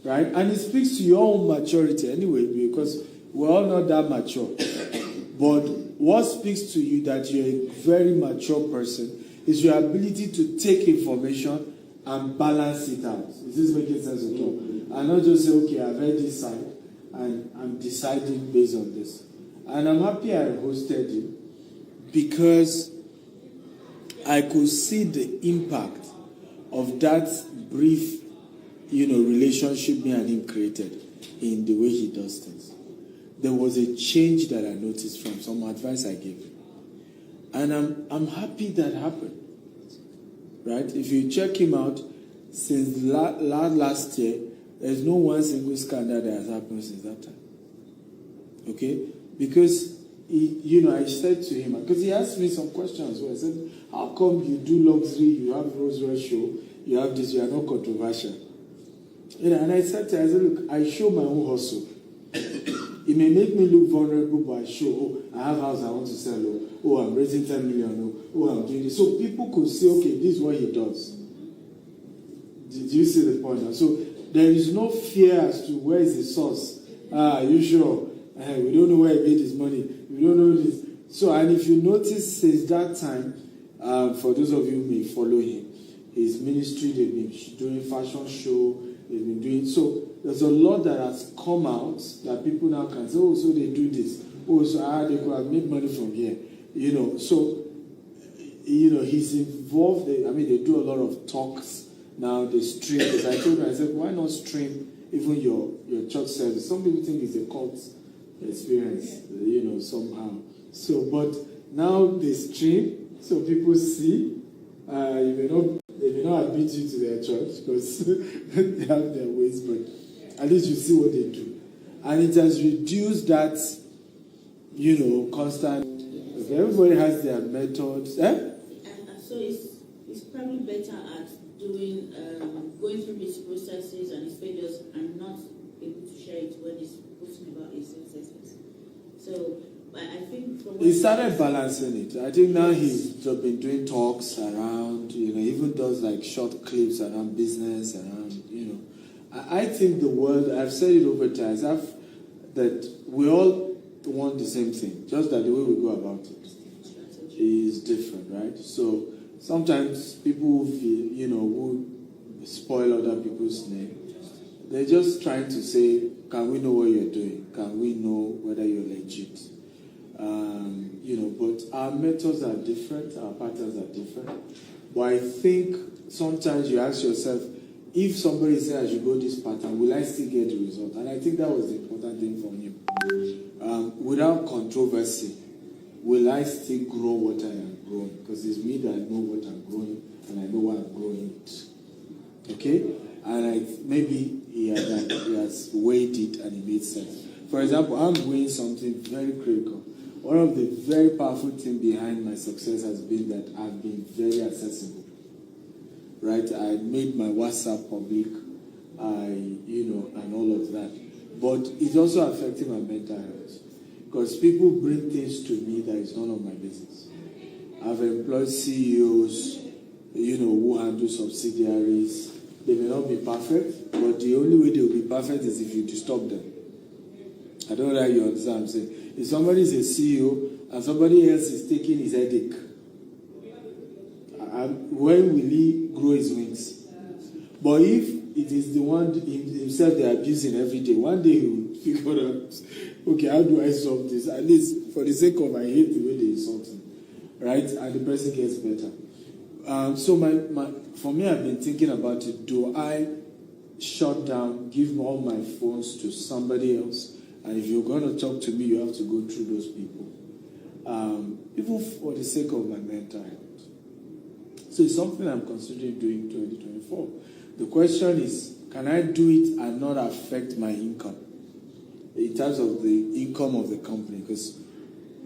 right? And it speaks to your own maturity anyway, because we're all not that mature. But what speaks to you that you're a very mature person is your ability to take information and balance it out. Is this making sense at all? And not just say, okay, I've heard this side and I'm deciding based on this. And I'm happy I hosted you because I could see the impact of that brief, relationship me and him created in the way he does things. There was a change that I noticed from some advice I gave him. And I'm happy that happened. Right? If you check him out, since last year, there's no one single scandal that has happened since that time. Okay? Because, I said to him, because he asked me some questions. So I said, how come you do luxury, you have Rolls Royce show, you have this, you are not controversial? And I said to him, look, I show my own hustle. It may make me look vulnerable, but I show, I have a house I want to sell. I'm raising 10 million. I'm doing this. So people could say, okay, this is what he does. Did you see the point now? So there is no fear as to where is the source. Are you sure? We don't know where he made his money. We don't know this. So, and if you notice since that time, for those of you who may follow him, his ministry, they've been doing fashion show, they've been doing, so there's a lot that has come out that people now can say, so they do this. So they could have made money from here. So, he's involved. They do a lot of talks now. They stream. As I told him, I said, why not stream even your church service? Some people think it's a cult experience, somehow. So, but now they stream, so people see. They may not admit you to their church because they have their ways, but at least you see what they do. And it has reduced that, constant. Okay, everybody has their methods. And so it's probably better at doing, going through these processes and his failures and not able to share it when he's posting about his successes. So, I think from he started balancing it. I think now he's been doing talks around, even does like short clips around business, around, I think the world, I've said it over times, that we all want the same thing, just that the way we go about it is different, right? So sometimes people who spoil other people's name, they're just trying to say, can we know what you're doing? Can we know whether you're legit? But our methods are different, our patterns are different. But I think sometimes you ask yourself, if somebody says I should go this pattern, will I still get the result? And I think that was the important thing for him. Without controversy, will I still grow what I am growing? Because it's me that know what I'm growing, and I know why I'm growing it. Okay? And maybe he has weighed it and it made sense. For example, I'm doing something very critical. One of the very powerful things behind my success has been that I've been very accessible. Right? I made my WhatsApp public, and all of that. But it's also affecting my mental health. Because people bring things to me that is none of my business. I've employed CEOs, who handle subsidiaries. They may not be perfect, but the only way they will be perfect is if you disturb them. I don't know how you understand what I'm saying. If somebody is a CEO and somebody else is taking his headache, when will he grow his wings? But if it is the one himself they are abusing every day, one day he will figure out, okay, how do I solve this? At least for the sake of I hate the way they insult him, right? And the person gets better. So for me, I've been thinking about it. Do I shut down, give all my phones to somebody else? And if you're going to talk to me, you have to go through those people. Even for the sake of my mental health. So it's something I'm considering doing in 2024. The question is, can I do it and not affect my income? In terms of the income of the company, because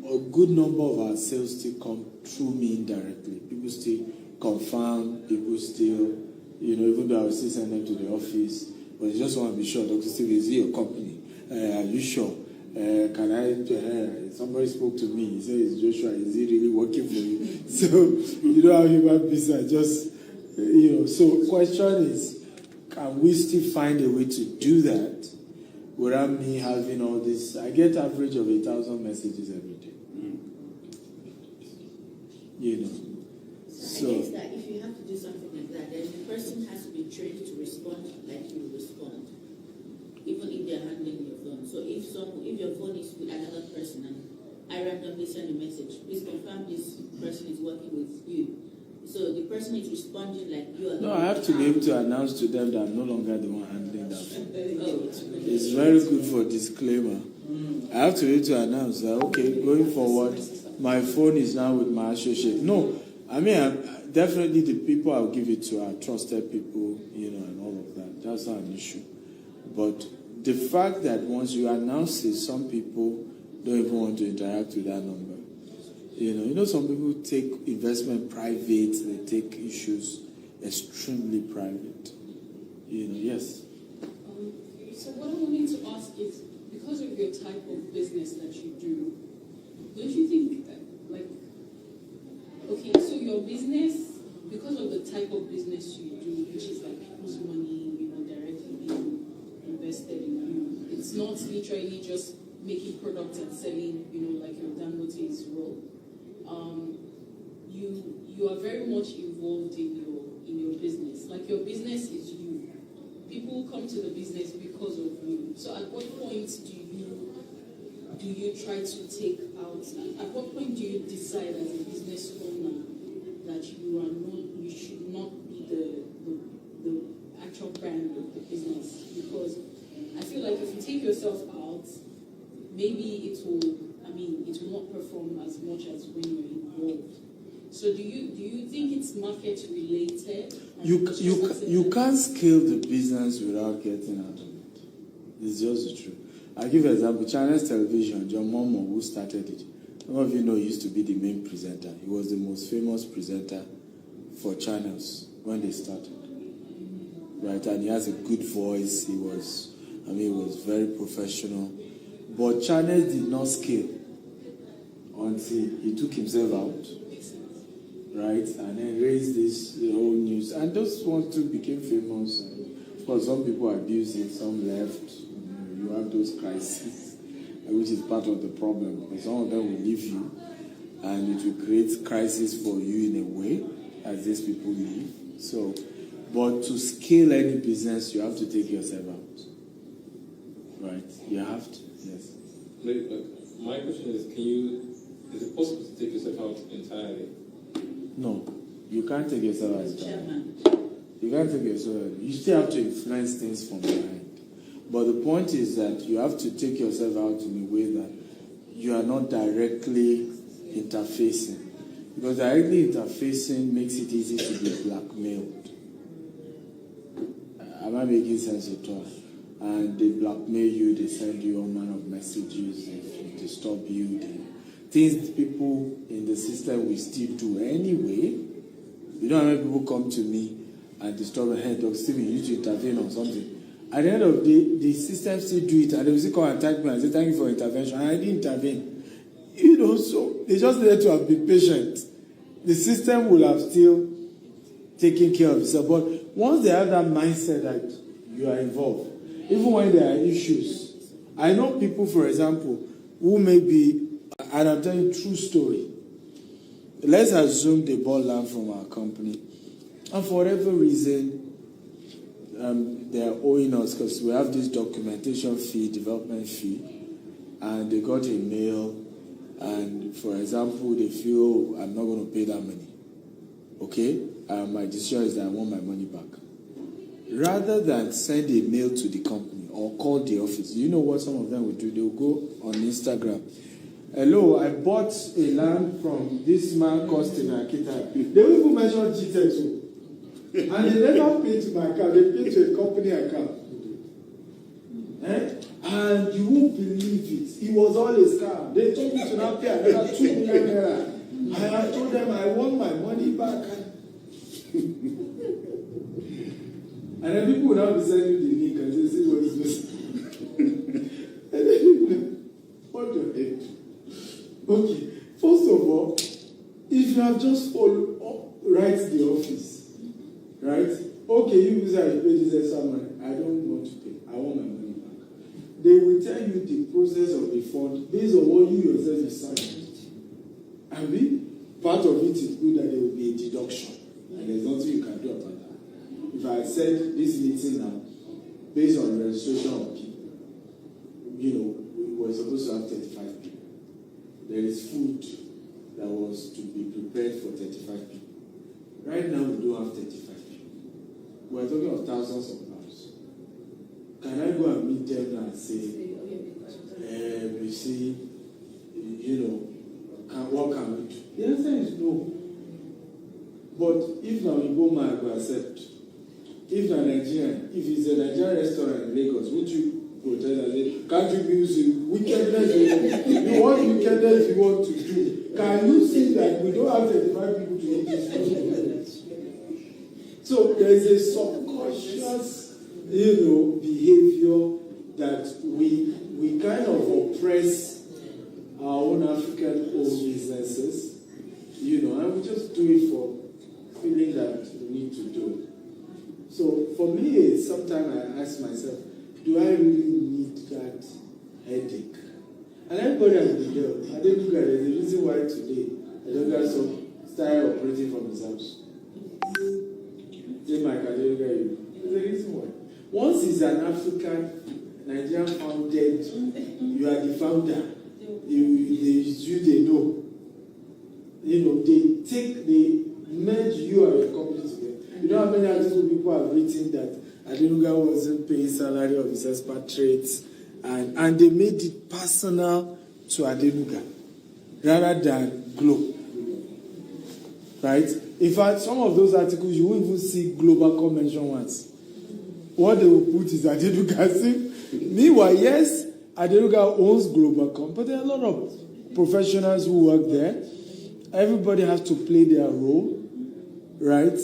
a good number of our sales still come through me indirectly. People still confirm, people still, even though I will still send them to the office, but you just want to be sure, Dr. Steve, is it your company? Are you sure? Can I? Somebody spoke to me. He said, "Is Joshua? Is he really working for you?" So you know how human beings are just, So question is, can we still find a way to do that without me having all this? I get average of 1,000 messages every day. So I guess that if you have to do something like that, then the person has to be trained to respond like you respond, even if they're handling your phone. So if your phone is with another person and I randomly send a message, please confirm this person is working with you. So the person is responding like you are. No, I have to be able to announce to them that I'm no longer the one handling that phone. It's very good for disclaimer. I have to be able to announce that, okay, going forward, my phone is now with my associate. No, I mean, definitely the people I'll give it to are trusted people, and all of that. That's not an issue. But the fact that once you announce it, some people don't even want to interact with that number. Some people take investment private, they take issues extremely private. Yes. So what I wanted to ask is, because of your type of business that you do, don't you think so your business, because of the type of business you do, which is like people's money, directly being invested in you, it's not literally just making products and selling, like your Dangote's role. You are very much involved in your business. Like your business is you. People come to the business because of you. So at what point do you try to take out? At what point do you decide as a business owner that you should not be the actual brand of the business? Because I feel like if you take yourself out, maybe it will not perform as much as when you're involved. So do you think it's market related? You can't scale the business without getting out of it. It's just the truth. I'll give you an example. China's television, John Momo, who started it. Some of you know he used to be the main presenter. He was the most famous presenter for channels when they started. Right? And he has a good voice. He was very professional. But channels did not scale until he took himself out. Right? And then raised the whole news. And those ones too became famous. Of course, some people abused it, some left. You have those crises, which is part of the problem. Because some of them will leave you, and it will create crisis for you in a way, as these people leave. So, but to scale any business, you have to take yourself out. Right? You have to, yes. My question is, is it possible to take yourself out entirely? No, you can't take yourself out entirely. Chairman. You can't take yourself. You still have to influence things from behind. But the point is that you have to take yourself out in a way that you are not directly interfacing. Because directly interfacing makes it easy to be blackmailed. Am I making sense at all? And they blackmail you, they send you all manner of messages, they disturb you. Things people in the system will still do anyway. You know how many people come to me and disturb me, hey, Dr. Stephen, you need to intervene on something. At the end of the day, the system still do it, and they will still come and thank me and say, thank you for intervention. And I didn't intervene. You know, so they just needed to have been patient. The system will have still taken care of itself. But once they have that mindset that you are involved, even when there are issues, I know people, for example, who may be, and I'm telling you a true story. Let's assume they bought land from our company, and for whatever reason, they are owing us because we have this documentation fee, development fee, and they got a mail, and for example, they feel, I'm not going to pay that money. Okay? My decision is that I want my money back. Rather than send a mail to the company or call the office, you know what some of them will do? They will go on Instagram. Hello, I bought a land from this man costing Akita. They will even mention GTX. And they never paid to my account, they paid to a company account. And you won't believe it. It was all a scam. They told me to now pay another 2 million naira. And I told them I want my money back. And then people will now be sending the link and say, see what is missing. And then what the heck? Okay, first of all, if you have just followed, write the office. Right? Okay, you say I pay this extra money. I don't want to pay. I want my money back. They will tell you the process of the fund based on what you yourself decided. And part of it is good that there will be a deduction. And there's nothing you can do about that. If I said this meeting now, based on registration of people, you know, we were supposed to have 35 people. There is food that was to be prepared for 35 people. Right now, we don't have 35 people. We're talking of thousands of pounds. Can I go and meet them and say, we see, you know, what can we do? The answer is no. But if now you go man, I will accept. If a Nigerian, if it's a Nigerian restaurant in Lagos, would you protest and say, can't you use wickedness? What wickedness you want to do? Can you see that we don't have 35 people to eat this food? So there is a subconscious, behavior that we kind of oppress our own African-owned businesses, and we just do it for feeling that we need to do it. So for me, sometimes I ask myself, do I really need that headache? And everybody has been there. I didn't look at it. The reason why today I don't get some style operating from his house. There's a reason why. Once he's an African, Nigerian founded, you are the founder. They know. They merge you and your company together. You know how many articles people have written that Adenuga wasn't paying salary of his expatriates, and they made it personal to Adenuga rather than Glo. Right? In fact, some of those articles you won't even see Global mentioned once. What they will put is Adenuga. Meanwhile, yes, Adenuga owns Global, but there are a lot of professionals who work there. Everybody has to play their role, right?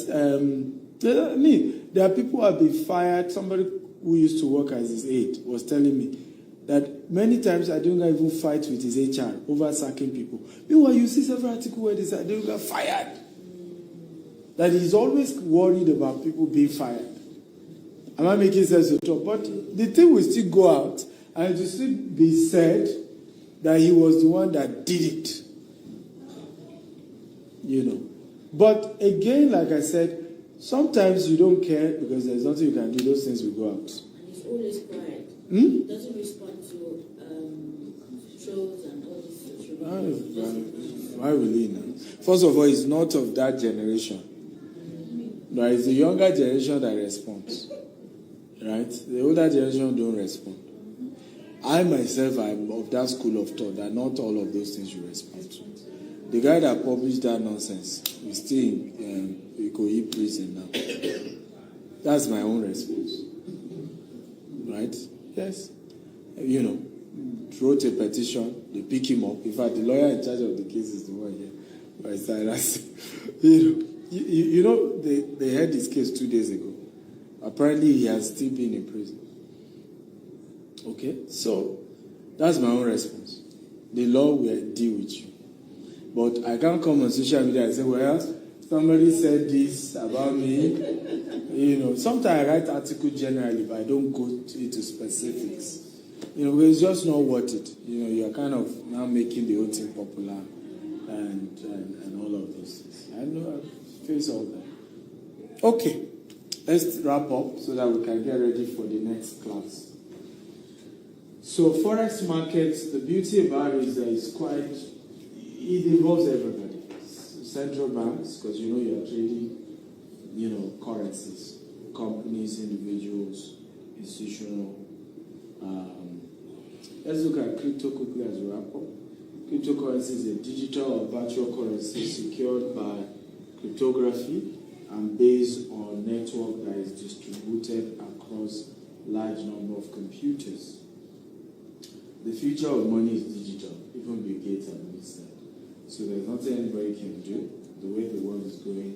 There are people who have been fired. Somebody who used to work as his aide was telling me that many times Adenuga even fights with his HR over sacking people. Meanwhile, you see several articles where they say Adenuga fired. That he's always worried about people being fired. Am I making sense to talk? But the thing will still go out and it will still be said that he was the one that did it. But again, like I said, sometimes you don't care because there's nothing you can do. Those things will go out. And he's always quiet. He doesn't respond to shows and all this social media. Why will he now? First of all, he's not of that generation. No, it's the younger generation that responds, right? The older generation don't respond. I myself am of that school of thought that not all of those things you respond to. The guy that published that nonsense is still in Ikoyi prison now. That's my own response, right? Yes, wrote a petition. They pick him up. In fact, the lawyer in charge of the case is the one here. By Cyrus. They had this case 2 days ago. Apparently, he has still been in prison. Okay, so that's my own response. The law will deal with you. But I can't come on social media and say, well, somebody said this about me. Sometimes I write articles generally, but I don't go into specifics. Because it's just not worth it. You're kind of now making the whole thing popular and all of those things. I know I face all that. Okay, let's wrap up so that we can get ready for the next class. So forex markets, the beauty about it is that it involves everybody. Central banks, because you're trading, currencies, companies, individuals, institutional. Let's look at crypto quickly as a wrap up. Cryptocurrency is a digital or virtual currency secured by cryptography and based on a network that is distributed across large number of computers. The future of money is digital. Even Bill Gates admits that. So there's nothing anybody can do. The way the world is going,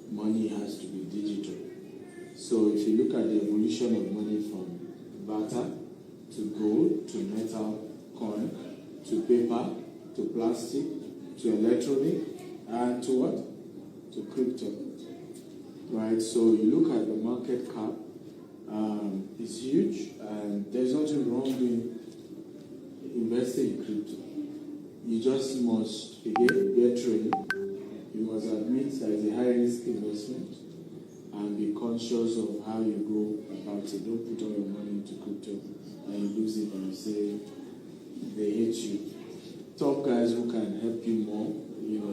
money has to be digital. So if you look at the evolution of money from barter to gold to metal coin to paper to plastic to electronic and to what? To crypto. Right? So you look at the market cap, it's huge, and there's nothing wrong with investing in crypto. You just must, again, get training. You must admit that it's a high-risk investment and be conscious of how you go about it. Don't put all your money into crypto and you lose it and you say they hate you. Top guys who can help you more,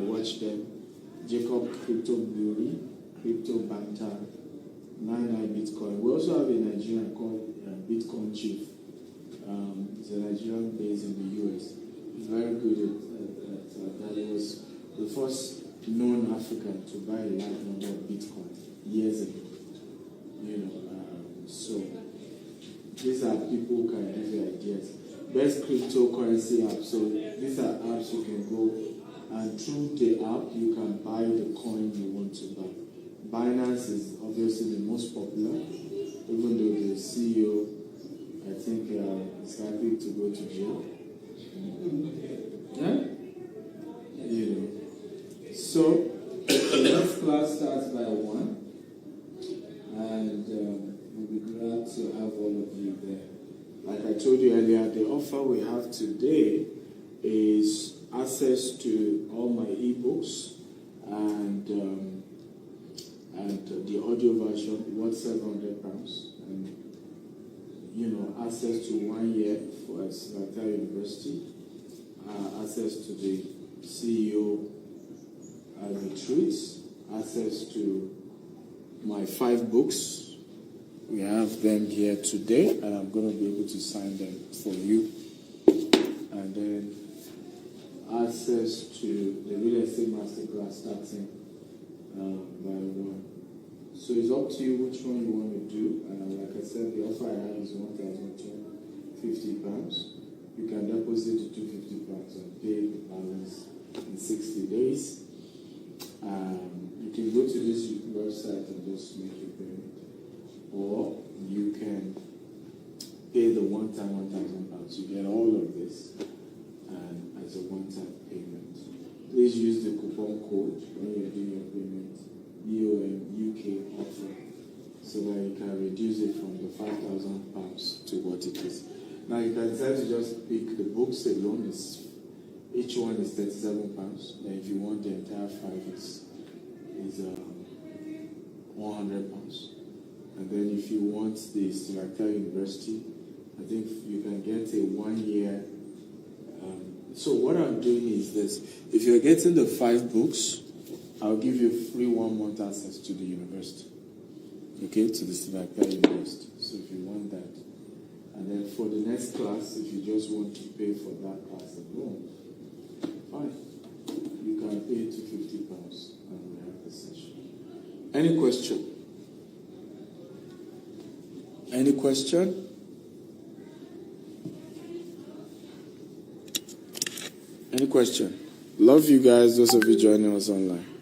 watch them. Jacob Crypto Brewery, Crypto Banter, 99 Bitcoin. We also have a Nigerian called Bitcoin Chief. He's a Nigerian based in the US. He's very good at that. He was the first known African to buy a large number of Bitcoin years ago. So these are people who can give you ideas. Best cryptocurrency apps. So these are apps you can go and through the app you can buy the coin you want to buy. Binance is obviously the most popular, even though the CEO, I think, is happy to go to jail. Yeah? So the next class starts by 1, and we'll be glad to have all of you there. Like I told you earlier, the offer we have today is access to all my ebooks and the audio version worth £700, and access to 1 year for Atlanta University, access to the CEO retreats, access to my 5 books. We have them here today, and I'm going to be able to sign them for you. And then access to the real estate masterclass starting by 1. So it's up to you which one you want to do. And like I said, the offer I have is £1,250. You can deposit the £250 and pay the balance in 60 days. You can go to this website and just make your payment. Or you can pay the one-time £1,000. You get all of this as a one-time payment. Please use the coupon code when you're doing your payment, BOMUK offer, so that you can reduce it from the £5,000 to what it is. Now you can decide to just pick the books alone. Each one is £37. And if you want the entire 5, it's £100. And then if you want the Selecta University, I think you can get a 1 year. So what I'm doing is this. If you're getting the 5 books, I'll give you free 1 month access to the university. Okay, to the Slovakia University. So if you want that. And then for the next class, if you just want to pay for that class alone, fine. You can pay £250 and we have the session. Any question? Any question? Any question? Love you guys, those of you joining us online.